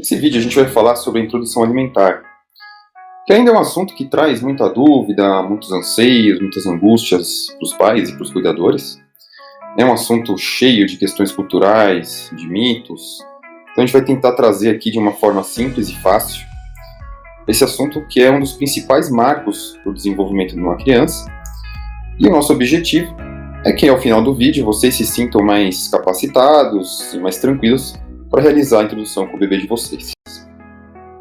Nesse vídeo a gente vai falar sobre a introdução alimentar, que ainda é um assunto que traz muita dúvida, muitos anseios, muitas angústias para os pais e para os cuidadores. É um assunto cheio de questões culturais, de mitos, então a gente vai tentar trazer aqui de uma forma simples e fácil esse assunto que é um dos principais marcos do desenvolvimento de uma criança. E o nosso objetivo é que ao final do vídeo vocês se sintam mais capacitados e mais tranquilos para realizar a introdução com o bebê de vocês.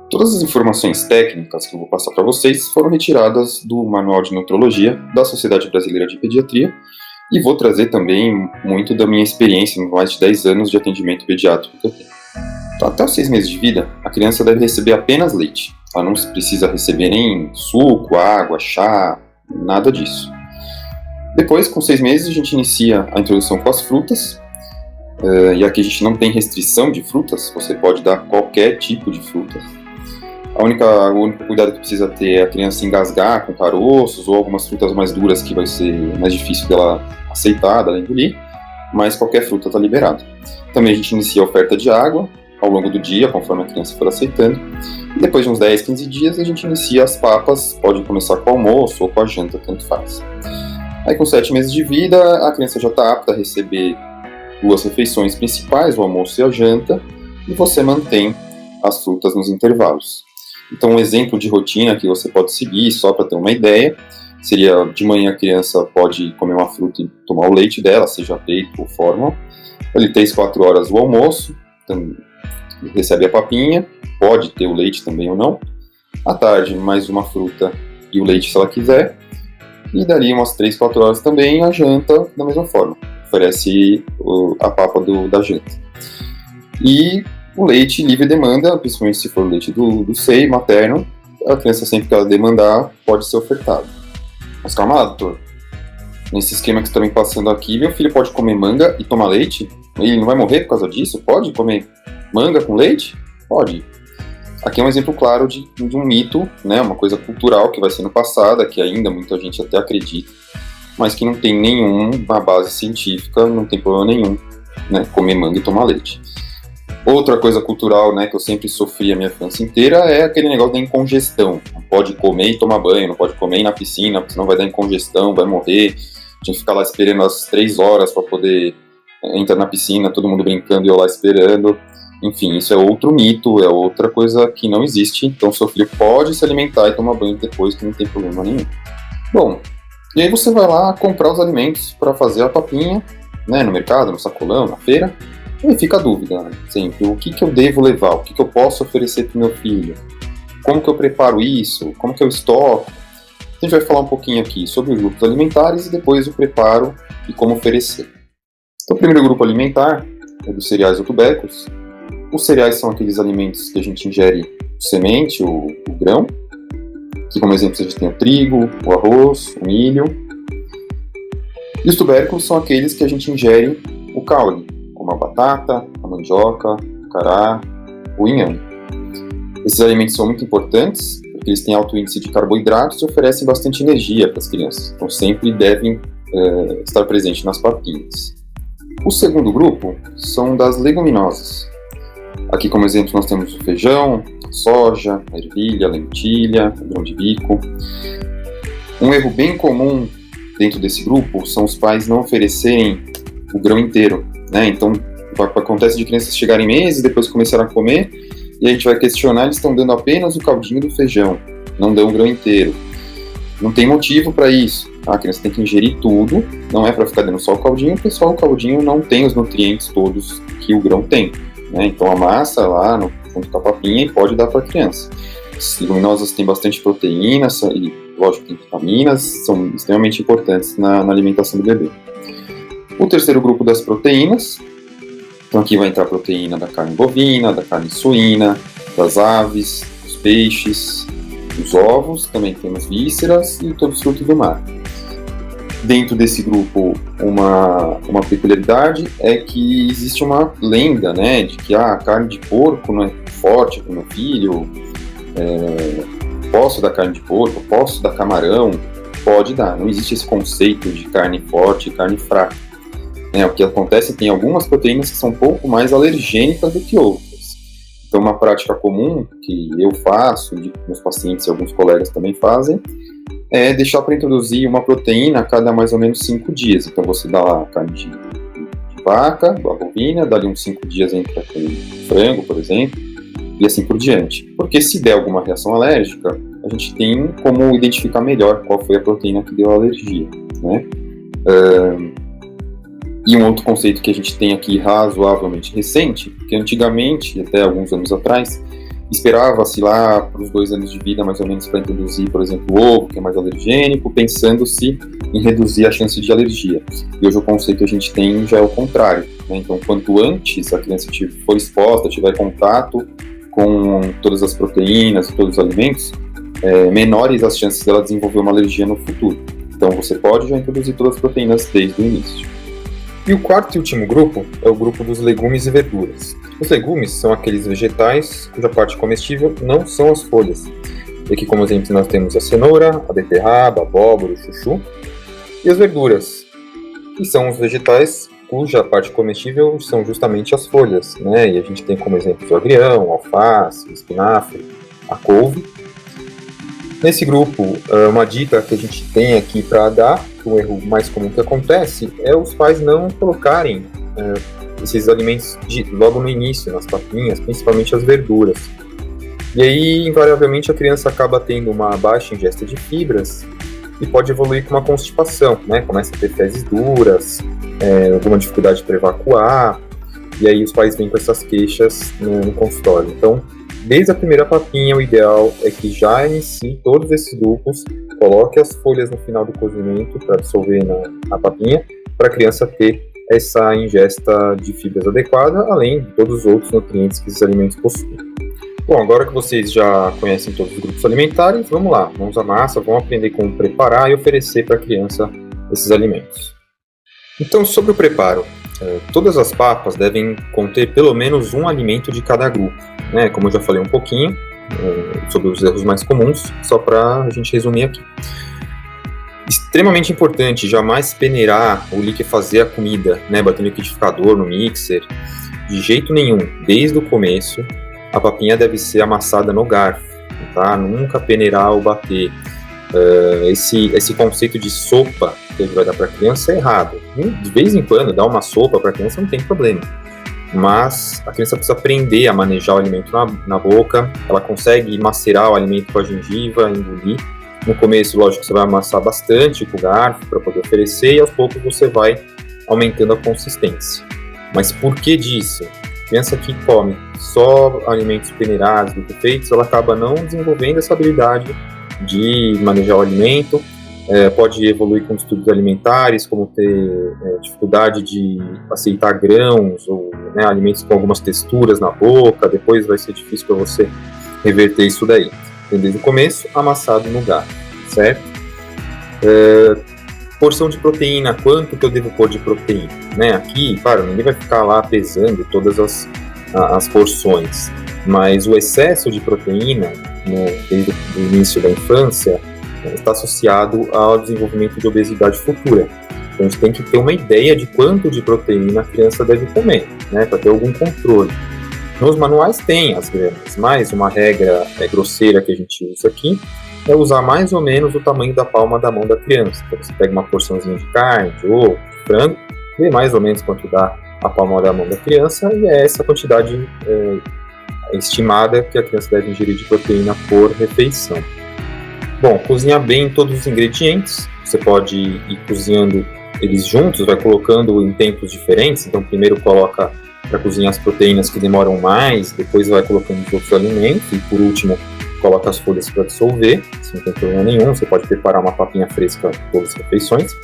Todas as informações técnicas que eu vou passar para vocês foram retiradas do Manual de Nutrologia da Sociedade Brasileira de Pediatria e vou trazer também muito da minha experiência em mais de 10 anos de atendimento pediátrico que eu tenho. Então, até os 6 meses de vida, a criança deve receber apenas leite. Ela não precisa receber nem suco, água, chá, nada disso. Depois, com 6 meses, a gente inicia a introdução com as frutas. E aqui a gente não tem restrição de frutas, você pode dar qualquer tipo de fruta. O único cuidado que precisa ter é a criança engasgar com caroços ou algumas frutas mais duras que vai ser mais difícil dela aceitar, dela engolir, mas qualquer fruta está liberada. Também a gente inicia a oferta de água ao longo do dia, conforme a criança for aceitando. E depois de uns 10, 15 dias a gente inicia as papas, pode começar com o almoço ou com a janta, tanto faz. Aí com 7 meses de vida a criança já está apta a receber 2 refeições principais, o almoço e a janta, e você mantém as frutas nos intervalos. Então, um exemplo de rotina que você pode seguir, só para ter uma ideia, seria de manhã a criança pode comer uma fruta e tomar o leite dela, seja peito ou fórmula. Ali 3, 4 horas o almoço, então, recebe a papinha, pode ter o leite também ou não. À tarde, mais uma fruta e o leite se ela quiser. E dali umas 3, 4 horas também a janta da mesma forma. Oferece a papa da janta. E o leite livre demanda, principalmente se for o leite do seio materno, a criança sempre que ela demandar pode ser ofertado. Mas calma lá, doutor. Nesse esquema que você está me passando aqui, meu filho pode comer manga e tomar leite? Ele não vai morrer por causa disso? Pode comer manga com leite? Pode. Aqui é um exemplo claro de um mito, né, uma coisa cultural que vai sendo passada, que ainda muita gente até acredita, mas que não tem nenhuma base científica, não tem problema nenhum, né, comer manga e tomar leite. Outra coisa cultural, né, que eu sempre sofri a minha infância inteira é aquele negócio da incongestão. Não pode comer e tomar banho, não pode comer e ir na piscina, porque senão vai dar incongestão, vai morrer. Tinha que ficar lá esperando as 3 horas para poder entrar na piscina, todo mundo brincando e eu lá esperando. Enfim, isso é outro mito, é outra coisa que não existe. Então, seu filho pode se alimentar e tomar banho depois, que não tem problema nenhum. Bom, e aí você vai lá comprar os alimentos para fazer a papinha, né, no mercado, no sacolão, na feira. E fica a dúvida, né, sempre, o que eu devo levar, o que eu posso oferecer para o meu filho, como que eu preparo isso, como que eu estoco. A gente vai falar um pouquinho aqui sobre os grupos alimentares e depois o preparo e como oferecer. Então, o primeiro grupo alimentar é dos cereais ou tubérculos. Os cereais são aqueles alimentos que a gente ingere semente, o grão. Aqui como exemplo a gente tem o trigo, o arroz, o milho. E os tubérculos são aqueles que a gente ingere o caule, como a batata, a mandioca, o cará, o inhame. Esses alimentos são muito importantes porque eles têm alto índice de carboidratos e oferecem bastante energia para as crianças. Então sempre devem estar presentes nas papinhas. O segundo grupo são das leguminosas. Aqui como exemplo nós temos o feijão, a soja, a ervilha, a lentilha, o grão de bico. Um erro bem comum dentro desse grupo são os pais não oferecerem o grão inteiro, né? Então acontece de crianças chegarem meses e depois começarem a comer e a gente vai questionar, eles estão dando apenas o caldinho do feijão, não dão o grão inteiro. Não tem motivo para isso, a criança tem que ingerir tudo, não é para ficar dando só o caldinho, porque só o caldinho não tem os nutrientes todos que o grão tem. Né? Então a massa lá junto com a papinha e pode dar para a criança. As leguminosas têm bastante proteína e, lógico, tem vitaminas, são extremamente importantes na alimentação do bebê. O terceiro grupo das proteínas, então aqui vai entrar a proteína da carne bovina, da carne suína, das aves, dos peixes, dos ovos, também temos vísceras e todos os frutos do mar. Dentro desse grupo, uma peculiaridade é que existe uma lenda, né, de que a carne de porco não é forte para o meu filho, posso dar carne de porco, posso dar camarão, pode dar. Não existe esse conceito de carne forte e carne fraca. O que acontece é que tem algumas proteínas que são um pouco mais alergênicas do que outras. Então, uma prática comum que eu faço, de meus pacientes e alguns colegas também fazem, é deixar para introduzir uma proteína a cada mais ou menos 5 dias. Então, você dá lá carne de vaca, a bovina, dali uns 5 dias entra com frango, por exemplo, e assim por diante. Porque se der alguma reação alérgica, a gente tem como identificar melhor qual foi a proteína que deu a alergia, né? E um outro conceito que a gente tem aqui razoavelmente recente, que antigamente, até alguns anos atrás, esperava-se lá para os 2 anos de vida, mais ou menos, para introduzir, por exemplo, o ovo, que é mais alergênico, pensando-se em reduzir a chance de alergia. E hoje o conceito que a gente tem já é o contrário, né? Então, quanto antes a criança for exposta, tiver contato com todas as proteínas e todos os alimentos, menores as chances dela desenvolver uma alergia no futuro. Então, você pode já introduzir todas as proteínas desde o início. E o quarto e último grupo é o grupo dos legumes e verduras. Os legumes são aqueles vegetais cuja parte comestível não são as folhas. E aqui, como exemplo, nós temos a cenoura, a beterraba, a abóbora, o chuchu. E as verduras, que são os vegetais cuja parte comestível são justamente as folhas, né? E a gente tem como exemplos o agrião, o alface, o espinafre, a couve. Nesse grupo, uma dica que a gente tem aqui para dar, o erro mais comum que acontece, é os pais não colocarem esses alimentos logo no início, nas papinhas, principalmente as verduras. E aí, invariavelmente, a criança acaba tendo uma baixa ingesta de fibras e pode evoluir com uma constipação, né? Começa a ter fezes duras, alguma dificuldade para evacuar, e aí os pais vêm com essas queixas no consultório. Então, desde a primeira papinha, o ideal é que já inicie todos esses grupos, coloque as folhas no final do cozimento para dissolver na papinha, para a criança ter essa ingesta de fibras adequada, além de todos os outros nutrientes que esses alimentos possuem. Bom, agora que vocês já conhecem todos os grupos alimentares, vamos lá, mãos à massa, vamos aprender como preparar e oferecer para a criança esses alimentos. Então, sobre o preparo, todas as papas devem conter pelo menos um alimento de cada grupo, né? Como eu já falei um pouquinho sobre os erros mais comuns, só para a gente resumir aqui. Extremamente importante, jamais peneirar ou liquefazer a comida, né? Bater no liquidificador, no mixer, de jeito nenhum. Desde o começo, a papinha deve ser amassada no garfo, tá? Nunca peneirar ou bater. Esse conceito de sopa que a gente vai dar para a criança é errado. De vez em quando, dar uma sopa para a criança não tem problema. Mas a criança precisa aprender a manejar o alimento na boca, ela consegue macerar o alimento com a gengiva, engolir. No começo, lógico, você vai amassar bastante com o garfo para poder oferecer e aos poucos você vai aumentando a consistência. Mas por que disso? A criança que come só alimentos peneirados, liquefeitos, ela acaba não desenvolvendo essa habilidade de manejar o alimento, pode evoluir com distúrbios alimentares, como ter dificuldade de aceitar grãos ou alimentos com algumas texturas na boca, depois vai ser difícil para você reverter isso daí. Então, desde o começo, amassado no garfo, certo? Porção de proteína, quanto que eu devo pôr de proteína? Né? Aqui, claro, ninguém vai ficar lá pesando todas as porções, mas o excesso de proteína, desde o início da infância, está associado ao desenvolvimento de obesidade futura. Então a gente tem que ter uma ideia de quanto de proteína a criança deve comer, né, para ter algum controle. Nos manuais tem as gramas, mas uma regra grosseira que a gente usa aqui é usar mais ou menos o tamanho da palma da mão da criança. Então você pega uma porçãozinha de carne, de ovo, de frango, vê mais ou menos quanto dá a palma da mão da criança e é essa quantidade estimada que a criança deve ingerir de proteína por refeição. Bom, cozinhar bem todos os ingredientes, você pode ir cozinhando eles juntos, vai colocando em tempos diferentes, então primeiro coloca para cozinhar as proteínas que demoram mais, depois vai colocando os outros alimentos e por último coloca as folhas para dissolver, isso não tem problema nenhum, você pode preparar uma papinha fresca para todas as refeições,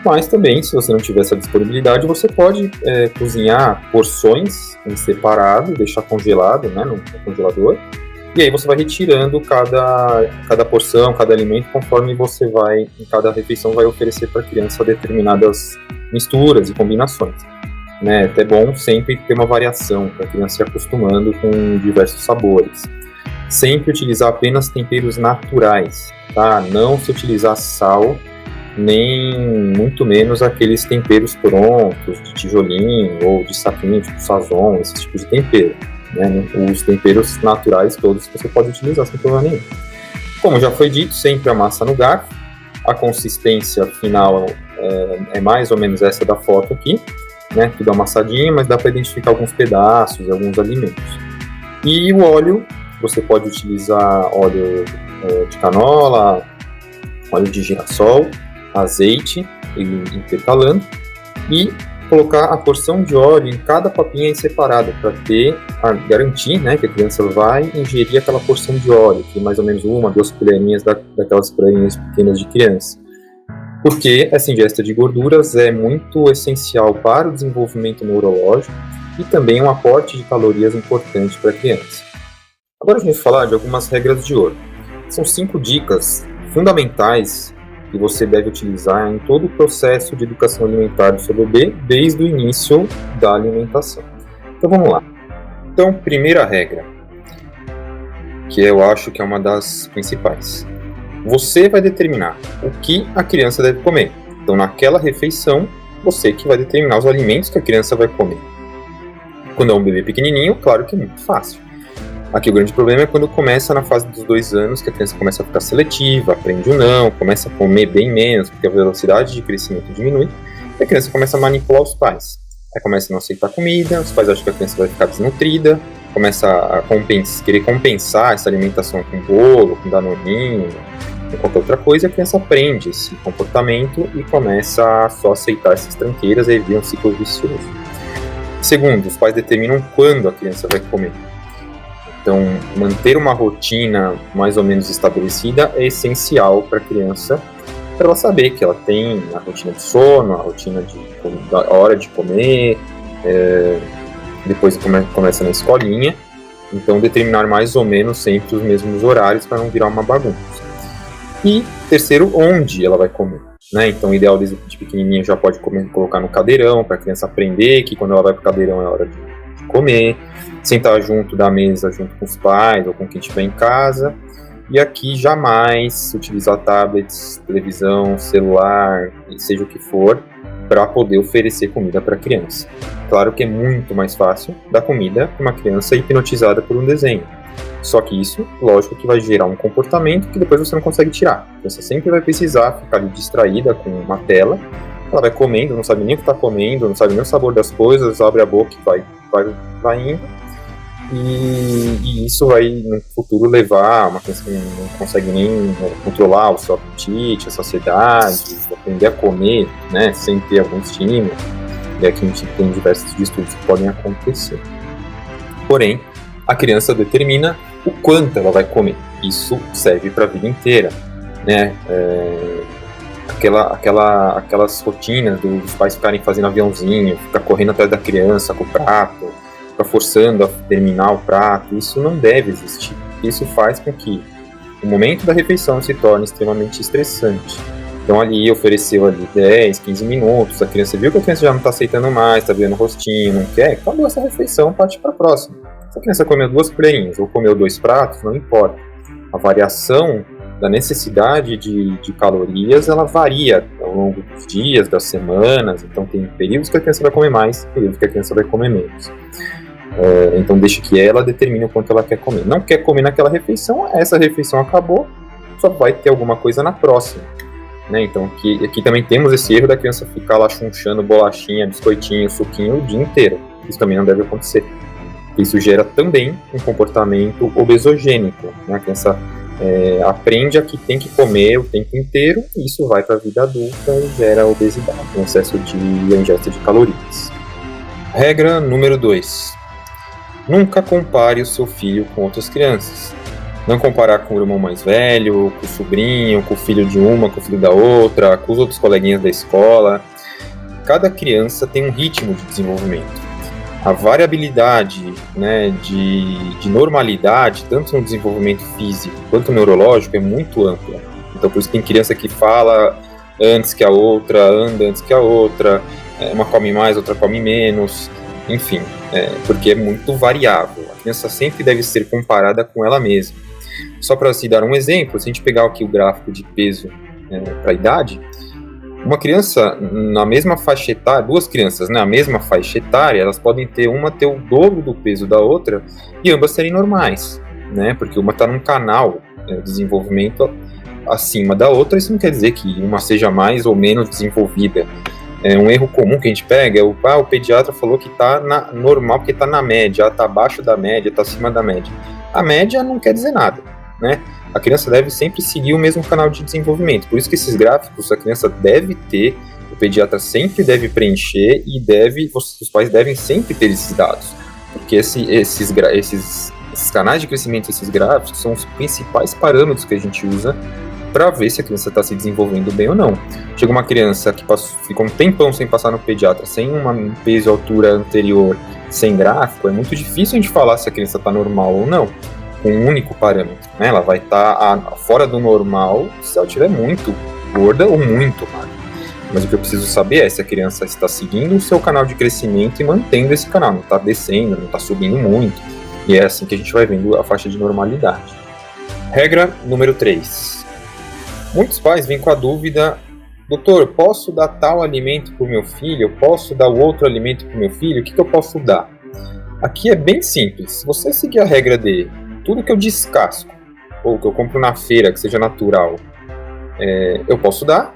mas também, se você não tiver essa disponibilidade, você pode cozinhar porções em separado, deixar congelado, né, no congelador. E aí você vai retirando cada porção, cada alimento, conforme você vai, em cada refeição, vai oferecer para a criança determinadas misturas e combinações. Né? É até bom sempre ter uma variação, para a criança se acostumando com diversos sabores. Sempre utilizar apenas temperos naturais, tá? Não se utilizar sal, nem muito menos aqueles temperos prontos, de tijolinho ou de saquinho, tipo sazon, esse tipo de tempero. né? Os temperos naturais todos que você pode utilizar sem problema nenhum. Como já foi dito, sempre amassa no garfo. A consistência final é mais ou menos essa da foto aqui, né? Tudo amassadinho, mas dá para identificar alguns pedaços, alguns alimentos. E o óleo, você pode utilizar óleo de canola, óleo de girassol, azeite, intercalando, e colocar a porção de óleo em cada papinha em separada, para garantir, né, que a criança vai ingerir aquela porção de óleo, que é mais ou menos 1-2 colherinhas daquelas colherinhas pequenas de criança. Porque essa ingesta de gorduras é muito essencial para o desenvolvimento neurológico e também um aporte de calorias importante para a criança. Agora a gente vai falar de algumas regras de ouro. São 5 dicas fundamentais que você deve utilizar em todo o processo de educação alimentar do seu bebê, desde o início da alimentação. Então vamos lá. Então, primeira regra, que eu acho que é uma das principais. Você vai determinar o que a criança deve comer. Então, naquela refeição, você que vai determinar os alimentos que a criança vai comer. Quando é um bebê pequenininho, claro que é muito fácil. Aqui o grande problema é quando começa na fase dos 2 anos, que a criança começa a ficar seletiva, aprende o não, começa a comer bem menos, porque a velocidade de crescimento diminui, e a criança começa a manipular os pais. Aí começa a não aceitar comida, os pais acham que a criança vai ficar desnutrida, começa a querer compensar essa alimentação com bolo, com danoninho, com qualquer outra coisa, a criança aprende esse comportamento e começa a só aceitar essas tranqueiras e aí vira um ciclo vicioso. Segundo, os pais determinam quando a criança vai comer. Então, manter uma rotina mais ou menos estabelecida é essencial para a criança, para ela saber que ela tem a rotina de sono, a rotina da hora de comer, depois começa na escolinha. Então, determinar mais ou menos sempre os mesmos horários para não virar uma bagunça. E, terceiro, onde ela vai comer. Né? Então, o ideal desde pequenininha já pode colocar no cadeirão, para a criança aprender que quando ela vai para o cadeirão é hora de comer. Sentar junto da mesa, junto com os pais ou com quem estiver em casa. E aqui jamais utilizar tablets, televisão, celular, seja o que for, para poder oferecer comida para a criança. Claro que é muito mais fácil dar comida para uma criança hipnotizada por um desenho. Só que isso, lógico, que vai gerar um comportamento que depois você não consegue tirar. Você sempre vai precisar ficar ali distraída com uma tela. Ela vai comendo, não sabe nem o que está comendo, não sabe nem o sabor das coisas, abre a boca e vai indo. E isso vai no futuro levar uma criança que não consegue nem controlar o seu apetite, a saciedade, aprender a comer, né, sem ter algum estímulo. E aqui a gente tem diversos estudos que podem acontecer. Porém, a criança determina o quanto ela vai comer. Isso serve para a vida inteira, né? Aquelas rotinas dos pais ficarem fazendo aviãozinho, ficar correndo atrás da criança com o prato, ficar forçando a terminar o prato, isso não deve existir. Isso faz com que o momento da refeição se torne extremamente estressante. Então ali ofereceu ali 10, 15 minutos, a criança viu que a criança já não está aceitando mais, está vendo o rostinho, não quer, acabou essa refeição, parte para a próxima. Se a criança comeu 2 colherinhas ou comeu 2 pratos, não importa. A variação da necessidade de calorias, ela varia ao longo dos dias, das semanas, então tem períodos que a criança vai comer mais, períodos que a criança vai comer menos. Então deixa que ela determine o quanto ela quer comer. Não quer comer naquela refeição, essa refeição acabou, só vai ter alguma coisa na próxima. Né? Então aqui também temos esse erro da criança ficar lá chunchando bolachinha, biscoitinho, suquinho o dia inteiro. Isso também não deve acontecer. Isso gera também um comportamento obesogênico. Né? A criança aprende a que tem que comer o tempo inteiro e isso vai para a vida adulta e gera obesidade, um excesso de ingesta de calorias. Regra número 2. Nunca compare o seu filho com outras crianças. Não comparar com o irmão mais velho, com o sobrinho, com o filho de uma, com o filho da outra, com os outros coleguinhas da escola. Cada criança tem um ritmo de desenvolvimento. A variabilidade, né, de normalidade, tanto no desenvolvimento físico quanto neurológico, é muito ampla. Então, por isso tem criança que fala antes que a outra, anda antes que a outra, uma come mais, outra come menos, enfim, porque é muito variável. A criança sempre deve ser comparada com ela mesma. Só para se dar um exemplo, se a gente pegar aqui o gráfico de peso para a idade, Uma criança na mesma faixa etária, duas crianças na mesma faixa etária, elas podem ter o dobro do peso da outra e ambas serem normais, né? Porque uma está num canal de desenvolvimento acima da outra. Isso não quer dizer que uma seja mais ou menos desenvolvida. Um erro comum que a gente pega é o pediatra falou que está normal porque está na média, está abaixo da média, está acima da média. A média não quer dizer nada, né? A criança deve sempre seguir o mesmo canal de desenvolvimento. Por isso que esses gráficos a criança deve ter, o pediatra sempre deve preencher e os pais devem sempre ter esses dados. Porque esses canais de crescimento, esses gráficos, são os principais parâmetros que a gente usa para ver se a criança está se desenvolvendo bem ou não. Chega uma criança que ficou um tempão sem passar no pediatra, sem um peso e altura anterior, sem gráfico, é muito difícil a gente falar se a criança está normal ou não, com um único parâmetro, né? Ela vai estar fora do normal se ela estiver muito gorda ou muito magra. Mas o que eu preciso saber é se a criança está seguindo o seu canal de crescimento e mantendo esse canal, não está descendo, não está subindo muito. E é assim que a gente vai vendo a faixa de normalidade. Regra número 3. Muitos pais vêm com a dúvida: doutor, posso dar tal alimento para o meu filho? Eu posso dar o outro alimento para o meu filho? O que eu posso dar? Aqui é bem simples. Se você seguir a regra de tudo que eu descasco, ou que eu compro na feira, que seja natural, eu posso dar.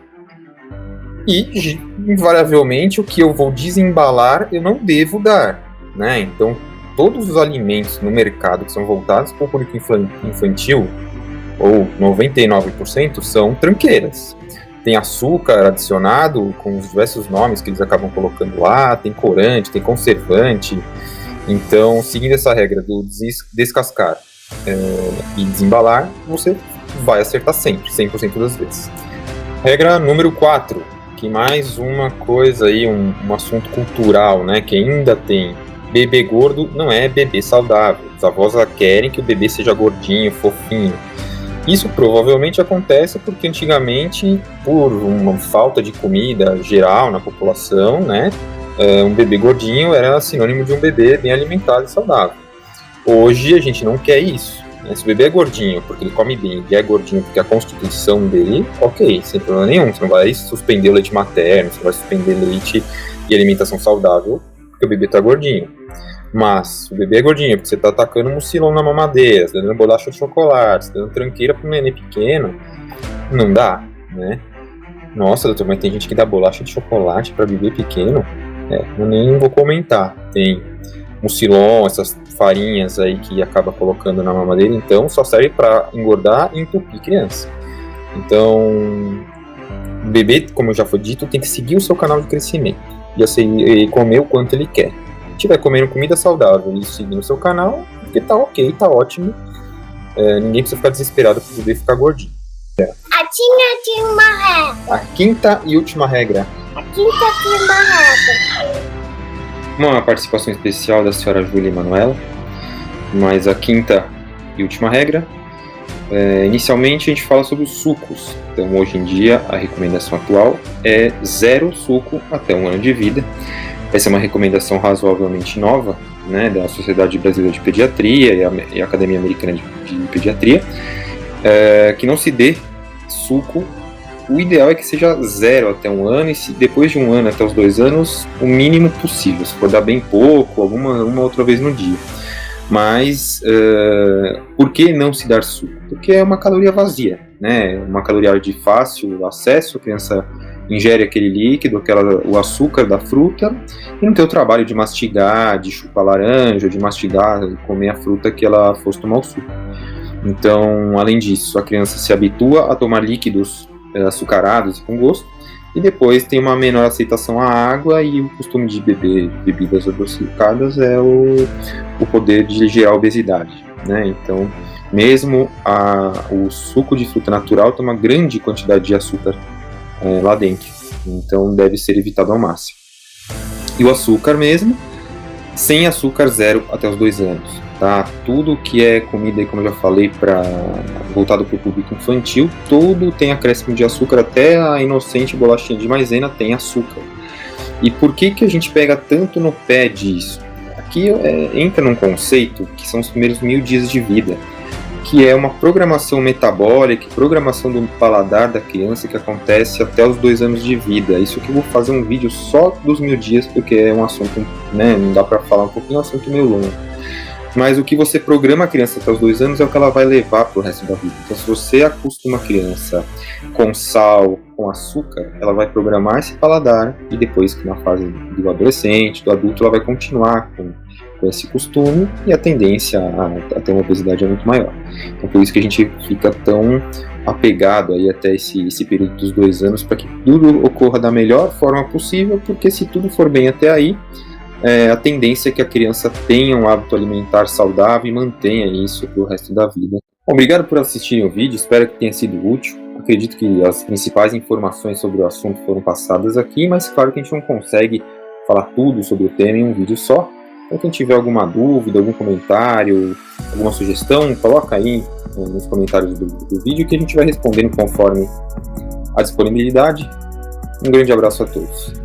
E, invariavelmente, o que eu vou desembalar, eu não devo dar, né? Então, todos os alimentos no mercado que são voltados para o público infantil, ou 99%, são tranqueiras. Tem açúcar adicionado com os diversos nomes que eles acabam colocando lá, tem corante, tem conservante. Então, seguindo essa regra do descascar e desembalar, você vai acertar sempre, 100% das vezes. Regra número 4, que mais uma coisa aí, um assunto cultural, né, que ainda tem: bebê gordo não é bebê saudável. Os avós querem que o bebê seja gordinho, fofinho. Isso provavelmente acontece porque antigamente, por uma falta de comida geral na população, né, um bebê gordinho era sinônimo de um bebê bem alimentado e saudável. Hoje a gente não quer isso, né? Se o bebê é gordinho porque ele come bem, ele é gordinho porque a constituição dele, ok, sem problema nenhum. Você não vai suspender o leite materno, você não vai suspender leite e alimentação saudável porque o bebê está gordinho. Mas o bebê é gordinho porque você está atacando mucilão na mamadeira, você está dando bolacha de chocolate, você está dando tranqueira para um neném pequeno, não dá, né? Nossa, doutor, mas tem gente que dá bolacha de chocolate para bebê pequeno? Eu nem vou comentar. Tem mucilon, essas farinhas aí que acaba colocando na mamadeira, então só serve para engordar e entupir criança. Então, o bebê, como já foi dito, tem que seguir o seu canal de crescimento e comer o quanto ele quer. Se estiver comendo comida saudável e seguindo o seu canal, porque tá ok, tá ótimo. Ninguém precisa ficar desesperado para o bebê ficar gordinho. A tinha uma regra. A quinta e última regra. A quinta tinha uma regra. Uma participação especial da senhora Júlia e Manuela. Mas a quinta e última regra. Inicialmente a gente fala sobre os sucos. Então hoje em dia a recomendação atual é 0 suco até 1 ano de vida. Essa é uma recomendação razoavelmente nova, né, da Sociedade Brasileira de Pediatria e a Academia Americana de Pediatria, que não se dê suco. O ideal é que seja 0 até 1 ano, e depois de 1 ano até os 2 anos, o mínimo possível. Se for dar bem pouco, uma outra vez no dia. Mas por que não se dar suco? Porque é uma caloria vazia, né? Uma caloria de fácil acesso, a criança ingere aquele líquido, o açúcar da fruta, e não tem o trabalho de mastigar, de chupar laranja, de mastigar e comer a fruta que ela fosse tomar o suco. Então, além disso, a criança se habitua a tomar líquidos açucarados e com gosto, e depois tem uma menor aceitação à água, e o costume de beber bebidas adocicadas é o poder de gerar obesidade, né? Então, mesmo o suco de fruta natural tem uma grande quantidade de açúcar lá dentro, então deve ser evitado ao máximo. E o açúcar mesmo, sem açúcar 0 até os 2 anos, tá? Tudo que é comida, como eu já falei, voltado para o público infantil, tudo tem acréscimo de açúcar, até a inocente bolachinha de maisena tem açúcar. E por que a gente pega tanto no pé disso? Aqui entra num conceito que são os primeiros 1000 dias de vida. que é uma programação metabólica, programação do paladar da criança que acontece até os 2 anos de vida. Isso que eu vou fazer um vídeo só dos 1000 dias, porque é um assunto, né, não dá para falar um pouquinho, é um assunto meio longo. Mas o que você programa a criança até os 2 anos é o que ela vai levar para o resto da vida. Então, se você acostuma a criança com sal, com açúcar, ela vai programar esse paladar, e depois que na fase do adolescente, do adulto, ela vai continuar com esse costume, e a tendência a ter uma obesidade é muito maior. Então, por isso que a gente fica tão apegado aí até esse período dos 2 anos, para que tudo ocorra da melhor forma possível, porque se tudo for bem até aí, a tendência é que a criança tenha um hábito alimentar saudável e mantenha isso para o resto da vida. Bom, obrigado por assistirem o vídeo, espero que tenha sido útil. Acredito que as principais informações sobre o assunto foram passadas aqui, mas claro que a gente não consegue falar tudo sobre o tema em um vídeo só. Então, quem tiver alguma dúvida, algum comentário, alguma sugestão, coloca aí nos comentários do vídeo que a gente vai respondendo conforme a disponibilidade. Um grande abraço a todos.